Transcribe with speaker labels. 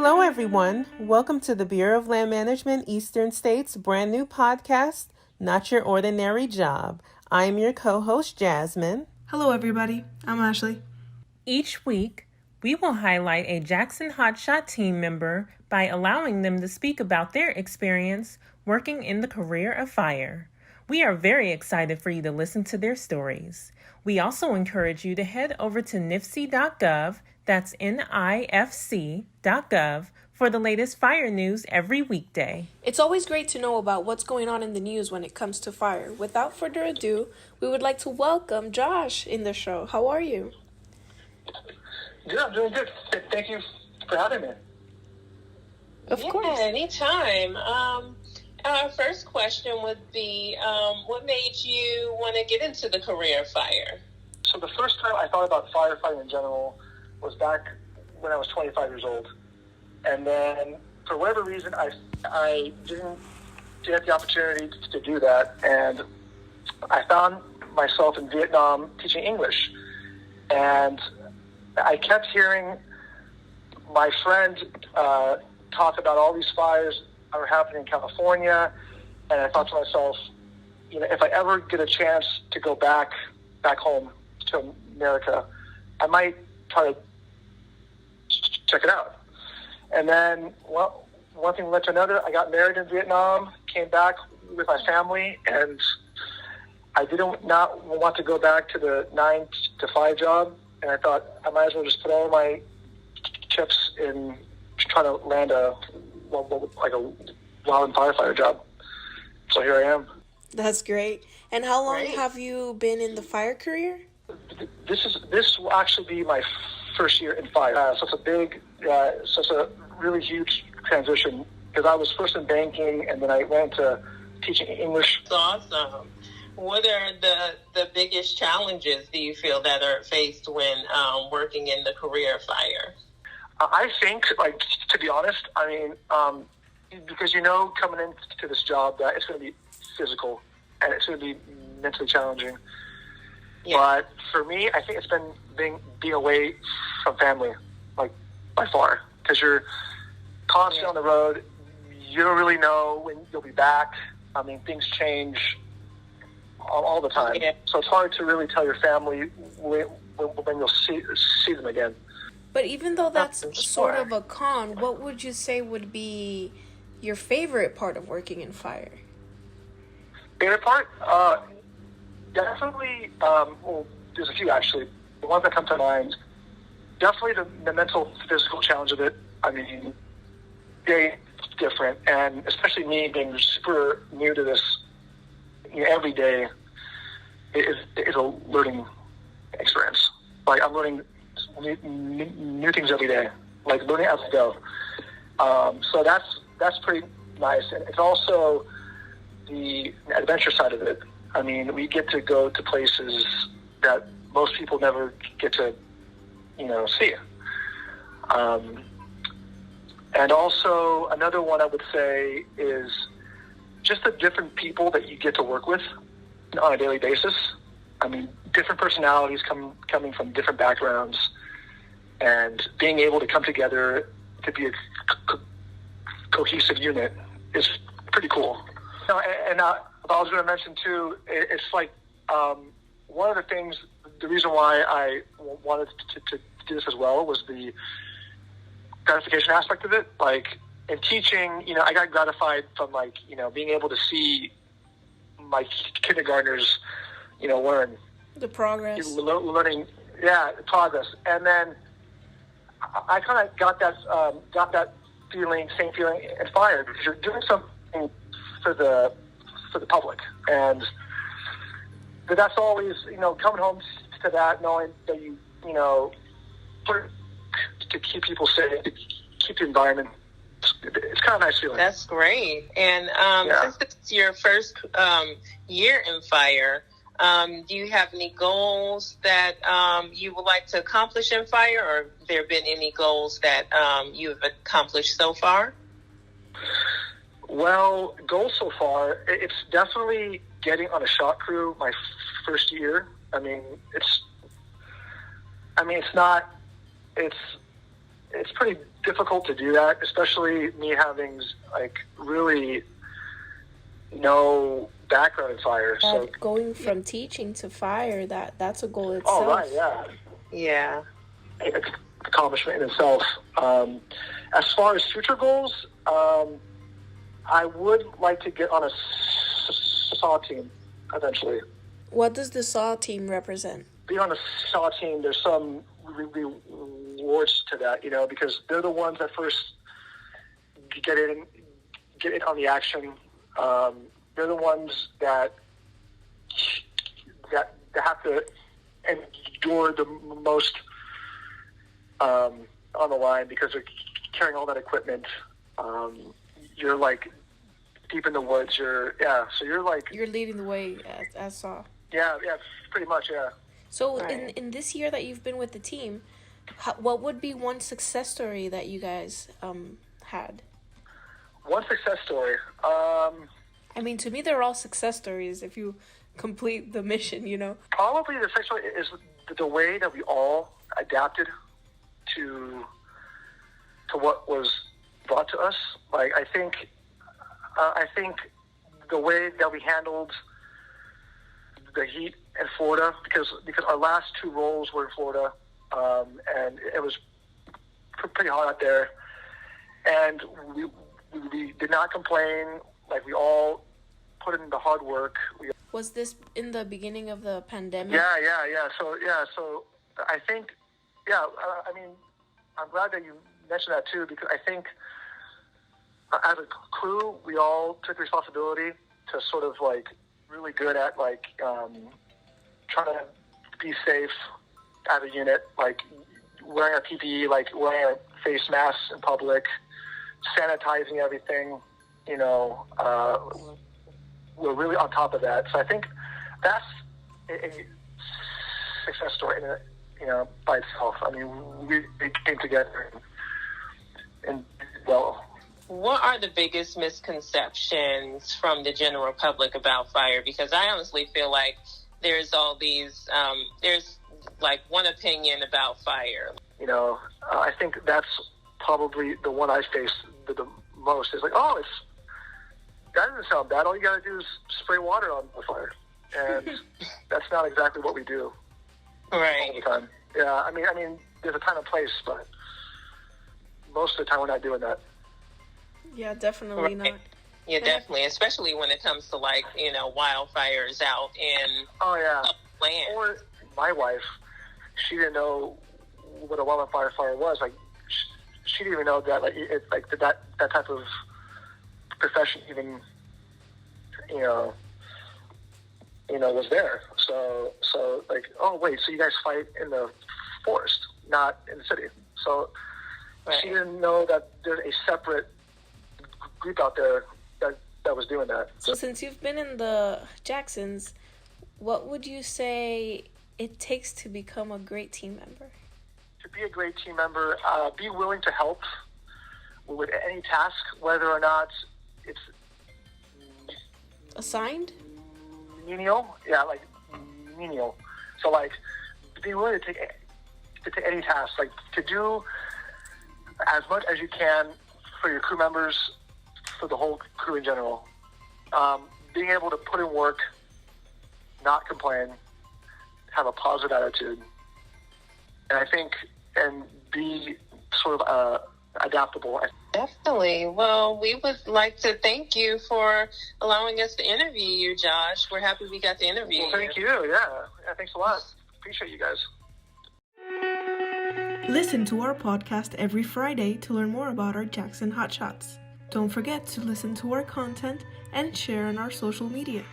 Speaker 1: Hello, everyone. Welcome to the Bureau of Land Management Eastern States' brand new podcast, Not Your Ordinary Job. I am your co-host, Jasmine.
Speaker 2: Hello, everybody. I'm Ashley.
Speaker 1: Each week, we will highlight a Jackson Hotshot team member by allowing them to speak about their experience working in the career of fire. We are very excited for you to listen to their stories. We also encourage you to head over to nifc.gov, that's NIFC.gov, for the latest fire news every weekday.
Speaker 2: It's always great to know about what's going on in the news when it comes to fire. Without further ado, we would like to welcome Josh in the show. How are you?
Speaker 3: Good, I'm doing good. Thank you for having me.
Speaker 2: Of course.
Speaker 4: Anytime. Our first question would be, what made you want to get into the career of fire?
Speaker 3: So the first time I thought about firefighting in general was back when I was 25 years old. And then, for whatever reason, I didn't get the opportunity to do that. And I found myself in Vietnam teaching English. And I kept hearing my friend talk about all these fires that were happening in California. And I thought to myself, if I ever get a chance to go back home to America, I might try to check it out. And then, well, one thing led to another. I got married in Vietnam, came back with my family, and I didn't not want to go back to the 9 to 5 job. And I thought I might as well just put all my chips in trying to land a wildland firefighter job. So here I am.
Speaker 2: That's great. And how long have you been in the fire career?
Speaker 3: This will actually be my first year in fire. So it's a really huge transition because I was first in banking and then I went into teaching English.
Speaker 4: That's awesome. What are the biggest challenges do you feel that are faced when working in the career of fire?
Speaker 3: I think, to be honest, because coming into this job that it's going to be physical and it's going to be mentally challenging. Yeah. But for me, I think it's been being away from family, by far, because you're constantly on the road. You don't really know when you'll be back. Things change all the time. Yeah. So it's hard to really tell your family when you'll see them again.
Speaker 2: But even though that's sort of a con, what would you say would be your favorite part of working in fire?
Speaker 3: Favorite part? Definitely, there's a few actually. The ones that come to mind, definitely the mental, physical challenge of it. Very different. And especially me being super new to this, every day is a learning experience. I'm learning new things every day, learning as I go. So that's pretty nice. And it's also the adventure side of it. We get to go to places that most people never get to, see. And also another one I would say is just the different people that you get to work with on a daily basis. Different personalities coming from different backgrounds, and being able to come together to be a cohesive unit is pretty cool. And I was going to mention too, it's one of the things, the reason why I wanted to do this as well was the gratification aspect of it. In teaching, I got gratified from being able to see my kindergartners, learn.
Speaker 2: The progress.
Speaker 3: Learning, progress. And then I kind of got that same feeling in fire, because you're doing something for the public. And that's always, coming home to that, knowing that you to keep people safe, to keep the environment. It's kind of a nice feeling.
Speaker 4: That's great. And since it's your first year in fire, do you have any goals that you would like to accomplish in fire, or have there been any goals that you've accomplished so far?
Speaker 3: Well, goals so far, it's definitely getting on a shot crew my first year. It's pretty difficult to do that, especially me having like really no background in fire. So
Speaker 2: going from teaching to fire, that's a goal itself.
Speaker 3: Oh, right, yeah.
Speaker 4: Yeah.
Speaker 3: It's an accomplishment in itself. As far as future goals, I would like to get on a SAW team eventually.
Speaker 2: What does the SAW team represent?
Speaker 3: Being on a SAW team, there's some rewards to that, you know, because they're the ones that first get in on the action. They're the ones that have to endure the most on the line because they're carrying all that equipment. You're like deep in the woods. So you're like...
Speaker 2: You're leading the way as SAW.
Speaker 3: Yeah, pretty much, yeah.
Speaker 2: So in this year that you've been with the team, what would be one success story that you guys had?
Speaker 3: One success story?
Speaker 2: I mean, to me, they're all success stories if you complete the mission, you know?
Speaker 3: Probably the success story is the way that we all adapted to what was brought to us. Like, I think the way that we handled the heat in Florida, because our last two roles were in Florida, and it was pretty hot out there, and we did not complain. Like, we all put in the hard work.
Speaker 2: Was this in the beginning of the pandemic?
Speaker 3: Yeah. So I think, I mean, I'm glad that you mentioned that too, because I think as a crew, we all took responsibility to sort of like really good at like trying to be safe as a unit, like wearing our PPE, like wearing our face masks in public, sanitizing everything, you know, we're really on top of that. So I think that's a success story, you know, by itself. I mean, we came together and well.
Speaker 4: What are the biggest misconceptions from the general public about fire? Because I honestly feel like there's all these, there's like one opinion about fire.
Speaker 3: You know, I think that's probably the one I face the most. Is like, that doesn't sound bad. All you got to do is spray water on the fire. And that's not exactly what we do
Speaker 4: right
Speaker 3: all the time. Yeah, I mean, there's a time and place, but most of the time we're not doing that.
Speaker 2: Yeah, definitely not.
Speaker 4: Yeah, definitely, especially when it comes to like, you know, wildfires out in land.
Speaker 3: Or my wife, she didn't know what a wildland firefighter was. Like, she didn't even know that that type of profession even, you know, was there. So like, oh wait, so you guys fight in the forest, not in the city. So she didn't know that there's a separate group out there that was doing that.
Speaker 2: So since you've been in the Jacksons, what would you say it takes to become a great team member?
Speaker 3: To be a great team member, be willing to help with any task, whether or not it's
Speaker 2: assigned.
Speaker 3: Menial, yeah, like menial. So like, be willing to take any task, like to do as much as you can for your crew members, for the whole crew in general. Being able to put in work, not complain, have a positive attitude, and be sort of adaptable.
Speaker 4: Definitely. Well, we would like to thank you for allowing us to interview you, Josh. We're happy we got to interview you.
Speaker 3: Thank you. Yeah, thanks a lot. Appreciate you guys.
Speaker 5: Listen to our podcast every Friday to learn more about our Jackson Hotshots. Don't forget to listen to our content and share on our social media.